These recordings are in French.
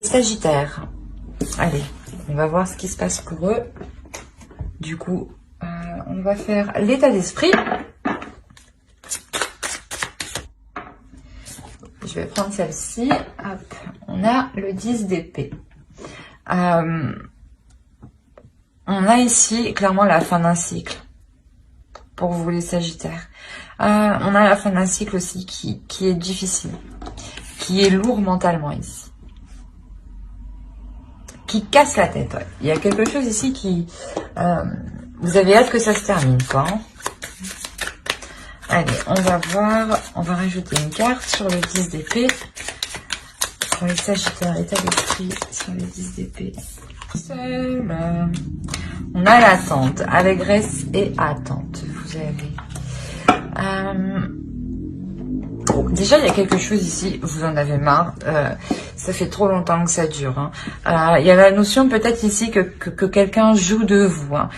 Sagittaire. Allez, on va voir ce qui se passe pour eux. Du coup, on va faire l'état d'esprit. Je vais prendre celle-ci. Hop, on a le 10 d'épée. On a ici clairement la fin d'un cycle pour vous les Sagittaires. On a la fin d'un cycle aussi qui est difficile, qui est lourd mentalement ici, qui casse la tête. Ouais. Il y a quelque chose ici qui... vous avez hâte que ça se termine, quoi. Hein. Allez, on va voir, on va rajouter une carte sur le 10 d'épée. Pour les Sagittaires, état d'esprit sur le 10 d'épée. Seul. On a l'attente, allégresse et attente. Vous avez... déjà, il y a quelque chose ici, vous en avez marre. Ça fait trop longtemps que ça dure. Hein. Il y a la notion peut-être ici que quelqu'un joue de vous. Hein.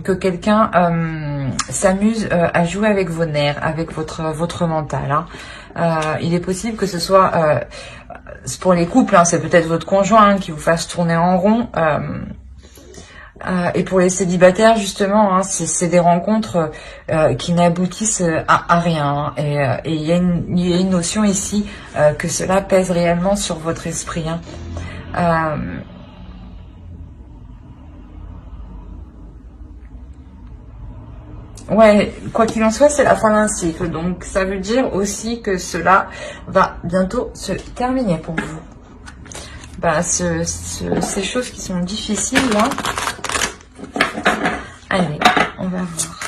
Que quelqu'un s'amuse à jouer avec vos nerfs, avec votre mental. Hein. Il est possible que ce soit... pour les couples, hein, c'est peut-être votre conjoint hein, qui vous fasse tourner en rond. Et pour les célibataires, justement, hein, c'est des rencontres qui n'aboutissent à rien. Hein, et il y a une notion ici que cela pèse réellement sur votre esprit. Hein. Ouais, quoi qu'il en soit, c'est la fin d'un cycle. Donc, ça veut dire aussi que cela va bientôt se terminer pour vous. Bah, ces choses qui sont difficiles, là. Allez, on va voir.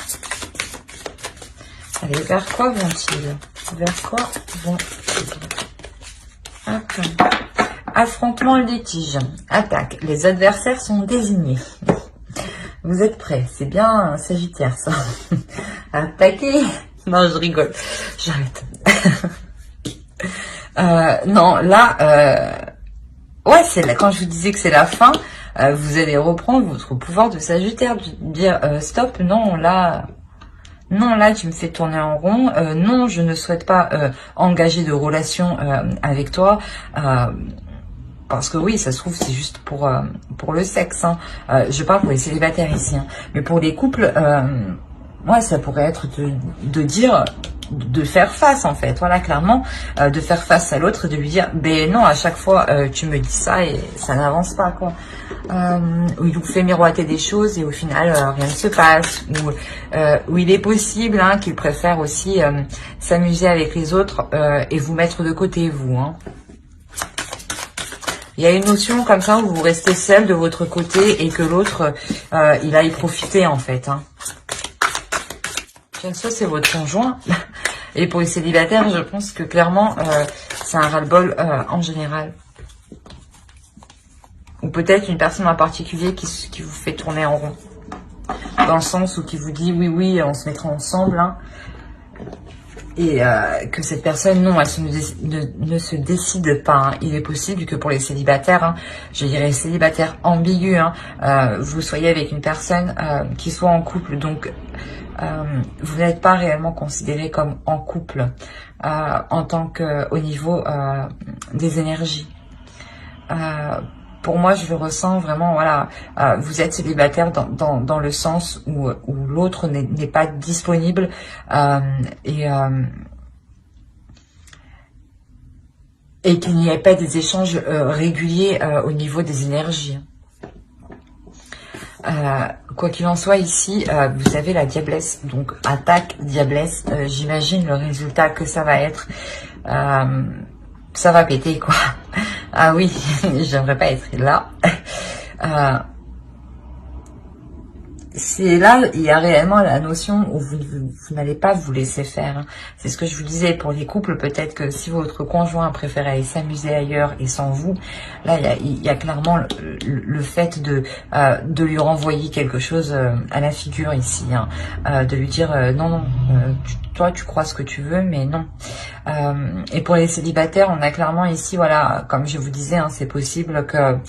Allez, vers quoi vont-ils? Vers quoi vont-ils? Affrontement, litige, attaque. Les adversaires sont désignés. Vous êtes prêts? C'est bien Sagittaire, ça. Attaquer? Non, je rigole. J'arrête. Non, là... ouais, c'est là, quand je vous disais que c'est la fin... vous allez reprendre votre pouvoir de Sagittaire, dire stop, non là tu me fais tourner en rond, non je ne souhaite pas engager de relation avec toi, parce que oui ça se trouve c'est juste pour le sexe, hein. Je parle pour les célibataires ici, hein. Mais pour les couples, ouais ça pourrait être de dire... de faire face en fait, voilà clairement, de faire face à l'autre, de lui dire ben non à chaque fois tu me dis ça et ça n'avance pas quoi, où il vous fait miroiter des choses et au final rien ne se passe, où il est possible hein, qu'il préfère aussi s'amuser avec les autres et vous mettre de côté vous, hein. Il y a une notion comme ça où vous restez seul de votre côté et que l'autre il aille profiter en fait, hein. Ça c'est votre conjoint. Et pour les célibataires, je pense que clairement, c'est un ras-le-bol en général. Ou peut-être une personne en particulier qui vous fait tourner en rond. Dans le sens où qui vous dit oui, oui, on se mettra ensemble. Hein, et que cette personne, non, elle ne se décide pas. Hein. Il est possible que pour les célibataires, hein, je dirais célibataires ambigus, hein, vous soyez avec une personne qui soit en couple. Donc, vous n'êtes pas réellement considéré comme en couple en tant que au niveau des énergies. Pour moi, je le ressens vraiment, voilà, vous êtes célibataire dans le sens où l'autre n'est pas disponible et qu'il n'y ait pas des échanges réguliers au niveau des énergies. Quoi qu'il en soit ici, vous avez la diablesse, donc attaque, diablesse, j'imagine le résultat que ça va être, ça va péter quoi. Ah oui, j'aimerais pas être là. C'est là, il y a réellement la notion où vous n'allez pas vous laisser faire. Hein. C'est ce que je vous disais pour les couples. Peut-être que si votre conjoint préfère aller s'amuser ailleurs et sans vous, là, il y a clairement le fait de lui renvoyer quelque chose à la figure ici. Hein. De lui dire non, non, toi, tu crois ce que tu veux, mais non. Et pour les célibataires, on a clairement ici, voilà, comme je vous disais, hein, c'est possible que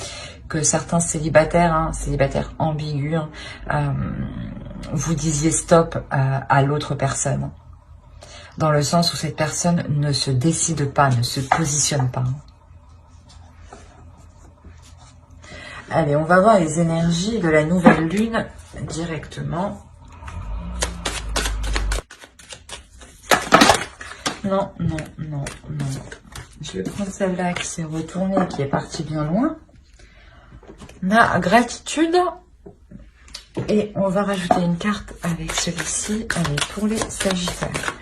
certains célibataires, hein, célibataires ambigus, hein, vous disiez stop à l'autre personne. Dans le sens où cette personne ne se décide pas, ne se positionne pas. Allez, on va voir les énergies de la nouvelle lune directement. Non, non, non, non. Je vais prendre celle-là qui s'est retournée, qui est partie bien loin. On a gratitude. Et on va rajouter une carte avec celui-ci. Allez, pour les Sagittaires.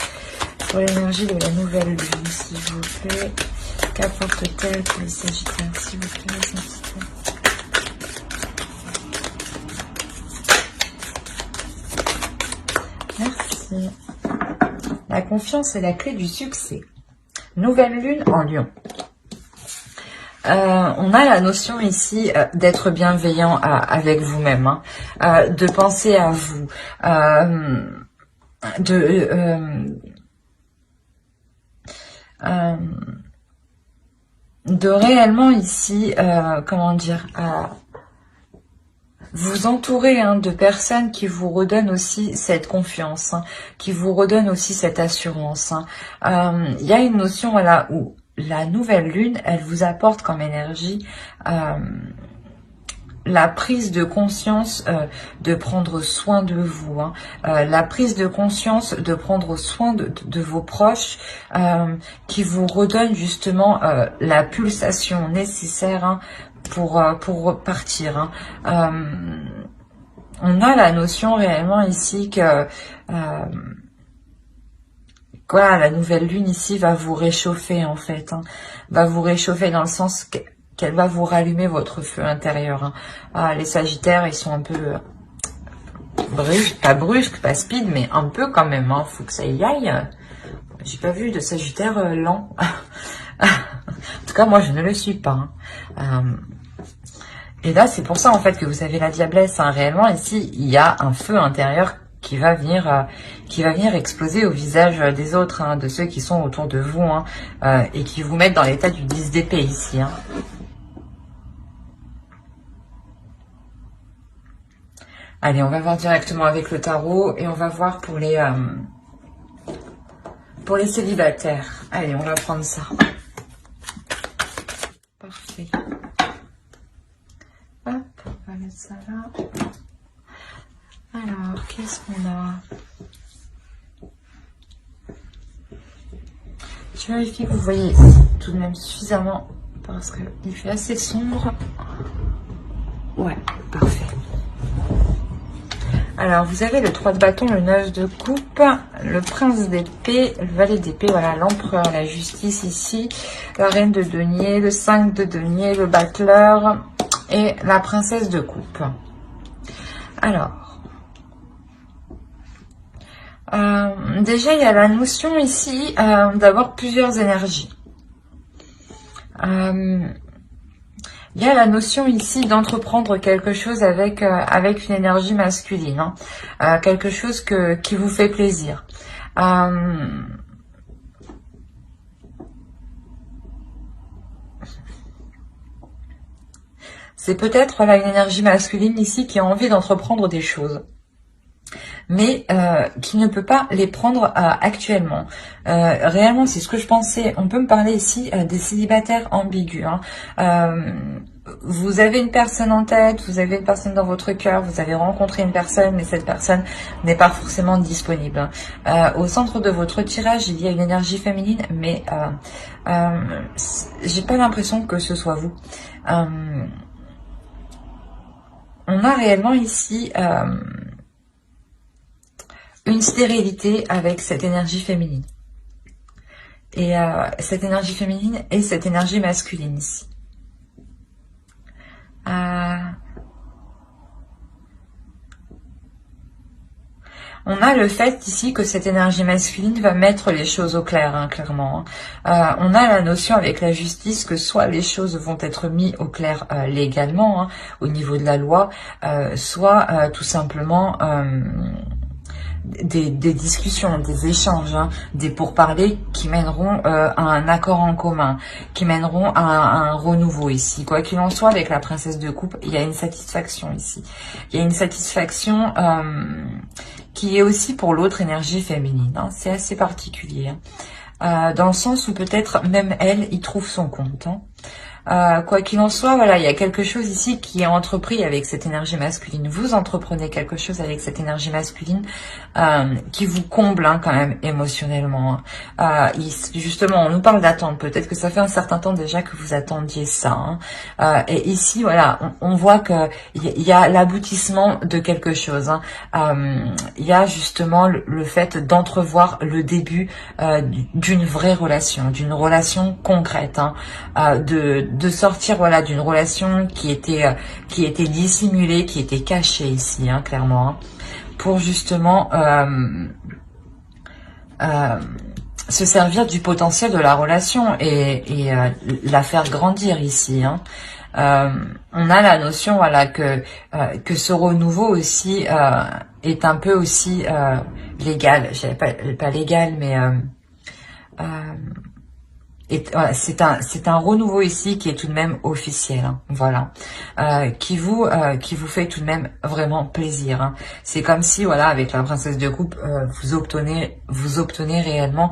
Pour l'énergie de la nouvelle lune, s'il vous plaît. Qu'apporte-t-elle pour les Sagittaires, s'il vous plaît, les Sagittaires? Merci. La confiance est la clé du succès. Nouvelle lune en Lion. On a la notion ici d'être bienveillant avec vous-même, hein, de penser à vous, de réellement ici, comment dire, vous entourer de personnes qui vous redonnent aussi cette confiance, hein, qui vous redonnent aussi cette assurance. Hein. Il y a une notion, voilà, où la nouvelle lune, elle vous apporte comme énergie la prise de conscience de prendre soin de vous, hein, la prise de conscience de prendre soin de vos proches, qui vous redonne justement la pulsation nécessaire, hein, pour partir. Hein. On a la notion réellement ici que voilà, la nouvelle lune ici va vous réchauffer en fait, hein, va vous réchauffer dans le sens qu'elle va vous rallumer votre feu intérieur. Hein. Les Sagittaires, ils sont un peu brusques, pas speed, mais un peu quand même. Hein. Faut que ça y aille. J'ai pas vu de Sagittaire lent. En tout cas, moi, je ne le suis pas. Hein. Et là, c'est pour ça en fait que vous avez la diablesse. Hein. Réellement, ici, il y a un feu intérieur qui va venir exploser au visage des autres, hein, de ceux qui sont autour de vous, hein, et qui vous mettent dans l'état du 10 d'épée ici. Hein. Allez, on va voir directement avec le tarot et on va voir pour les célibataires. Allez, on va prendre ça. Parfait. Hop, on va mettre ça là. Alors, qu'est-ce qu'on a? Je vérifie que vous voyez tout de même suffisamment parce qu'il fait assez sombre. Ouais, parfait. Alors, vous avez le 3 de bâton, le 9 de coupe, le prince d'épée, le valet d'épée, voilà, l'empereur, la justice ici, la reine de denier, le 5 de denier, le battleur et la princesse de coupe. Alors, déjà, il y a la notion ici d'avoir plusieurs énergies. Il y a la notion ici d'entreprendre quelque chose avec une énergie masculine, hein. Quelque chose qui vous fait plaisir. C'est peut-être là une énergie masculine ici qui a envie d'entreprendre des choses, mais qui ne peut pas les prendre actuellement. Réellement, c'est ce que je pensais. On peut me parler ici des célibataires ambigus. Hein. Vous avez une personne en tête, vous avez une personne dans votre cœur, vous avez rencontré une personne, mais cette personne n'est pas forcément disponible. Au centre de votre tirage, il y a une énergie féminine, mais j'ai pas l'impression que ce soit vous. On a réellement ici une stérilité avec cette énergie féminine. Et cette énergie féminine et cette énergie masculine ici. On a le fait ici que cette énergie masculine va mettre les choses au clair, hein, clairement. Hein. On a la notion avec la justice que soit les choses vont être mises au clair légalement, hein, au niveau de la loi, soit tout simplement des discussions, des échanges, hein, des pourparlers qui mèneront à un accord en commun, qui mèneront à un renouveau ici. Quoi qu'il en soit, avec la princesse de coupe, il y a une satisfaction ici. Il y a une satisfaction qui est aussi pour l'autre énergie féminine. Hein. C'est assez particulier. Hein. Dans le sens où peut-être même elle y trouve son compte. Hein. Quoi qu'il en soit, voilà, il y a quelque chose ici qui est entrepris avec cette énergie masculine. Vous entreprenez quelque chose avec cette énergie masculine qui vous comble quand même émotionnellement. Justement, on nous parle d'attente. Peut-être que ça fait un certain temps déjà que vous attendiez ça. Et ici, voilà, on voit que il y a l'aboutissement de quelque chose. Il y a justement le fait d'entrevoir le début d'une vraie relation, d'une relation concrète, de sortir, voilà, d'une relation qui était dissimulée, qui était cachée ici, clairement, pour justement se servir du potentiel de la relation et la faire grandir ici. On a la notion, voilà, que ce renouveau aussi est un peu aussi légal. Je dirais pas légal, mais voilà, c'est un renouveau ici qui est tout de même officiel, voilà, qui vous fait tout de même vraiment plaisir. C'est comme si, voilà, avec la princesse de coupe, vous obtenez réellement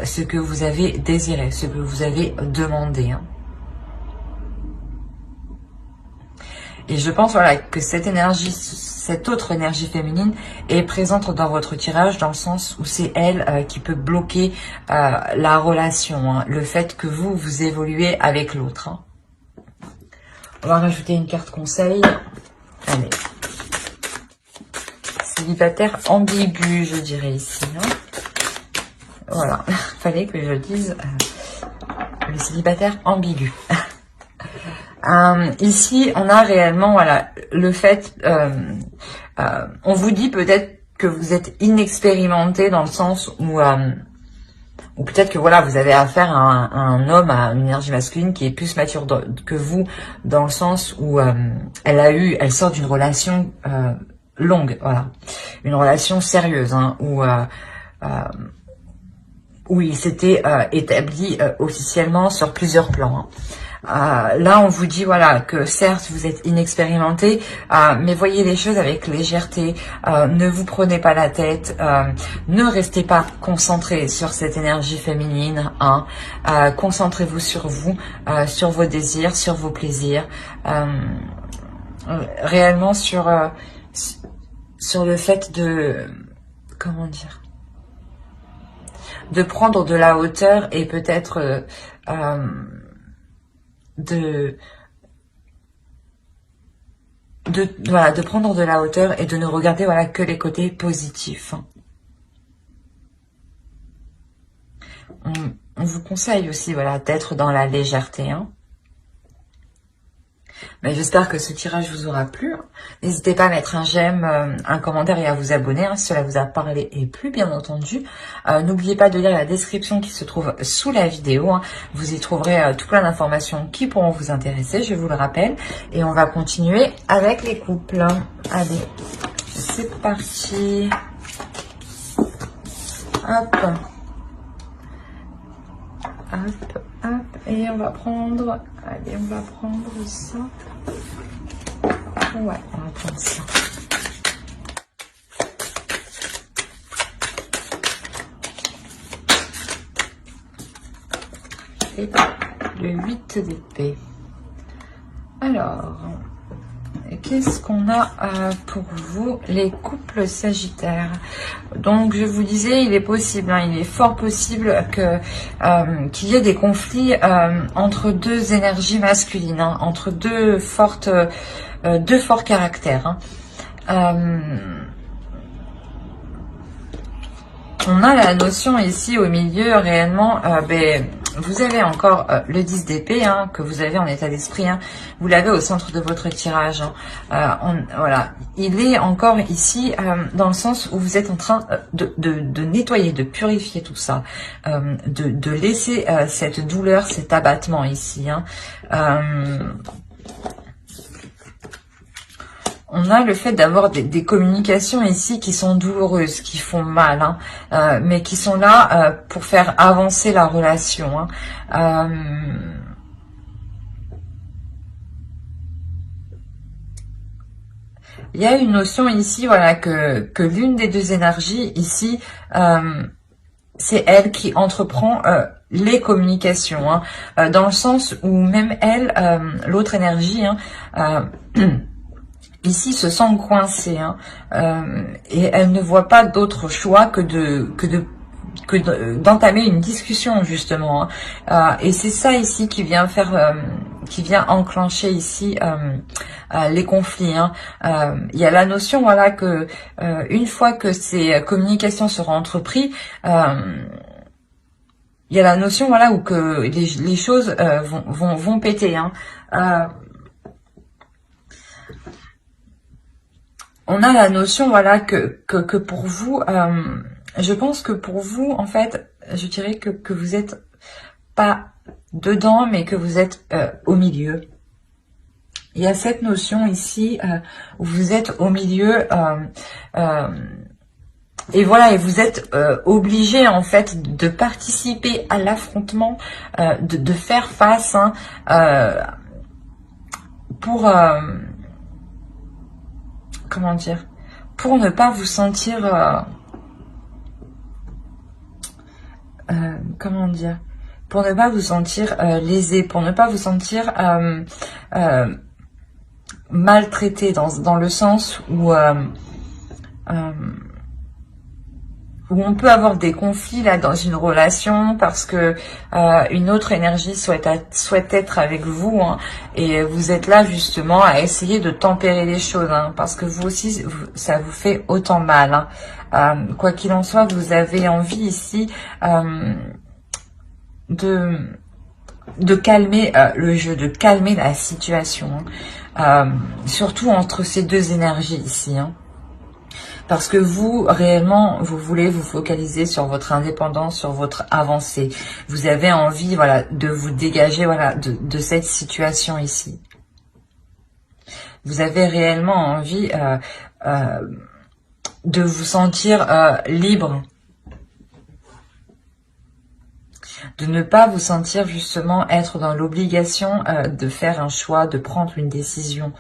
ce que vous avez désiré, ce que vous avez demandé. Et je pense, voilà, que cette énergie, cette autre énergie féminine est présente dans votre tirage, dans le sens où c'est elle qui peut bloquer la relation, le fait que vous évoluez avec l'autre. On va rajouter une carte conseil. Allez. Célibataire ambigu, je dirais ici. Voilà, fallait que je dise le célibataire ambigu. Ici, on a réellement, voilà, le fait, on vous dit peut-être que vous êtes inexpérimenté dans le sens où peut-être que, voilà, vous avez affaire à un homme, à une énergie masculine qui est plus mature que vous, dans le sens où elle sort d'une relation longue, voilà, une relation sérieuse, où il s'était établi officiellement sur plusieurs plans. Là, on vous dit, voilà, que certes, vous êtes inexpérimenté, mais voyez les choses avec légèreté. Ne vous prenez pas la tête. Ne restez pas concentré sur cette énergie féminine. Concentrez-vous sur vous, sur vos désirs, sur vos plaisirs. Réellement sur le fait de... Comment dire, de prendre de la hauteur et peut-être... de prendre de la hauteur et de ne regarder, voilà, que les côtés positifs. On vous conseille aussi, voilà, d'être dans la légèreté. Mais j'espère que ce tirage vous aura plu. N'hésitez pas à mettre un j'aime, un commentaire et à vous abonner si cela vous a parlé et plu, bien entendu. N'oubliez pas de lire la description qui se trouve sous la vidéo. Vous y trouverez tout plein d'informations qui pourront vous intéresser, je vous le rappelle. Et on va continuer avec les couples. Allez, c'est parti. Hop. Hop, hop. Et on va prendre... Allez, on va prendre ça. Ouais, on va prendre ça. Et le 8 d'épée. Alors, qu'est-ce qu'on a pour vous, les couples sagittaires? Donc, je vous disais, il est possible, il est fort possible qu'il y ait des conflits entre deux énergies masculines, entre deux forts caractères. On a la notion ici au milieu réellement, vous avez encore le 10 d'épée que vous avez en état d'esprit, vous l'avez au centre de votre tirage. Voilà, il est encore ici dans le sens où vous êtes en train de nettoyer, de purifier tout ça, de laisser cette douleur, cet abattement ici. On a le fait d'avoir des communications ici qui sont douloureuses, qui font mal, mais qui sont là pour faire avancer la relation. Il y a une notion ici, voilà, que l'une des deux énergies ici, c'est elle qui entreprend les communications, hein, dans le sens où même elle, l'autre énergie, hein, ici se sent coincée, hein, et elle ne voit pas d'autre choix que d'entamer une discussion justement, hein. Et c'est ça ici qui vient faire, qui vient enclencher ici les conflits, hein. Il y a la notion, voilà, que une fois que ces communications seront entreprises, il y a la notion, voilà, où que les choses vont péter, hein. On a la notion, voilà, que pour vous, je pense que pour vous, en fait, je dirais que vous êtes pas dedans, mais que vous êtes au milieu. Il y a cette notion ici où vous êtes au milieu, et voilà, et vous êtes obligé en fait de participer à l'affrontement, de faire face, hein, pour comment dire, pour ne pas vous sentir comment dire, pour ne pas vous sentir lésé, pour ne pas vous sentir maltraité, dans le sens où on peut avoir des conflits là dans une relation parce que une autre énergie souhaite être avec vous, hein, et vous êtes là justement à essayer de tempérer les choses, hein, parce que vous aussi ça vous fait autant mal, hein. Quoi qu'il en soit, vous avez envie ici de calmer le jeu, de calmer la situation, hein, surtout entre ces deux énergies ici, hein. Parce que vous, réellement, vous voulez vous focaliser sur votre indépendance, sur votre avancée. Vous avez envie, voilà, de vous dégager, voilà, de cette situation ici. Vous avez réellement envie de vous sentir libre. De ne pas vous sentir justement être dans l'obligation de faire un choix, de prendre une décision.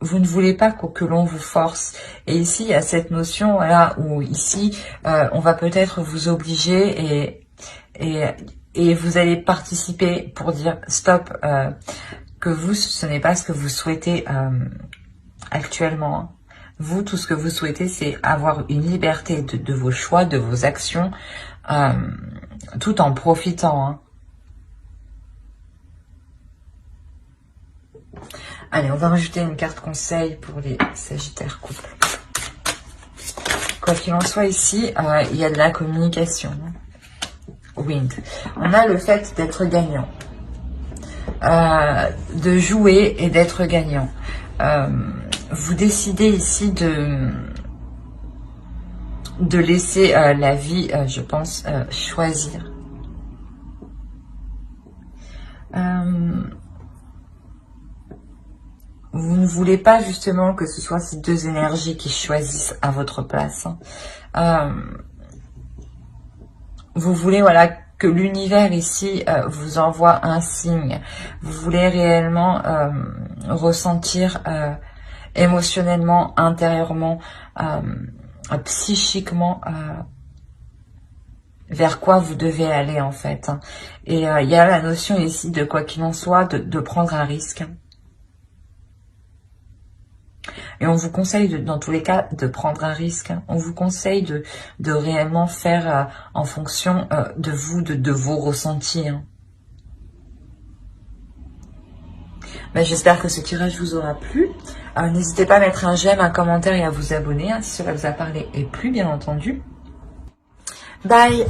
Vous ne voulez pas que l'on vous force. Et ici, il y a cette notion, voilà, où ici, on va peut-être vous obliger et vous allez participer pour dire stop, que vous, ce n'est pas ce que vous souhaitez actuellement, hein. Vous, tout ce que vous souhaitez, c'est avoir une liberté de vos choix, de vos actions, tout en profitant, hein. Allez, on va rajouter une carte conseil pour les Sagittaires couples. Quoi qu'il en soit, ici, il y a de la communication. Wind. On a le fait d'être gagnant. De jouer et d'être gagnant. Vous décidez ici de laisser la vie, je pense, choisir. Vous ne voulez pas justement que ce soit ces deux énergies qui choisissent à votre place, hein. Vous voulez, voilà, que l'univers ici vous envoie un signe. Vous voulez réellement ressentir émotionnellement, intérieurement, psychiquement, vers quoi vous devez aller en fait, hein. Et il y a la notion ici de quoi qu'il en soit, de prendre un risque. Et on vous conseille, dans tous les cas, de prendre un risque, hein. On vous conseille de réellement faire en fonction de vous, de vos ressentis, hein. Ben, j'espère que ce tirage vous aura plu. N'hésitez pas à mettre un j'aime, un commentaire et à vous abonner, hein, si cela vous a parlé et plu, bien entendu. Bye!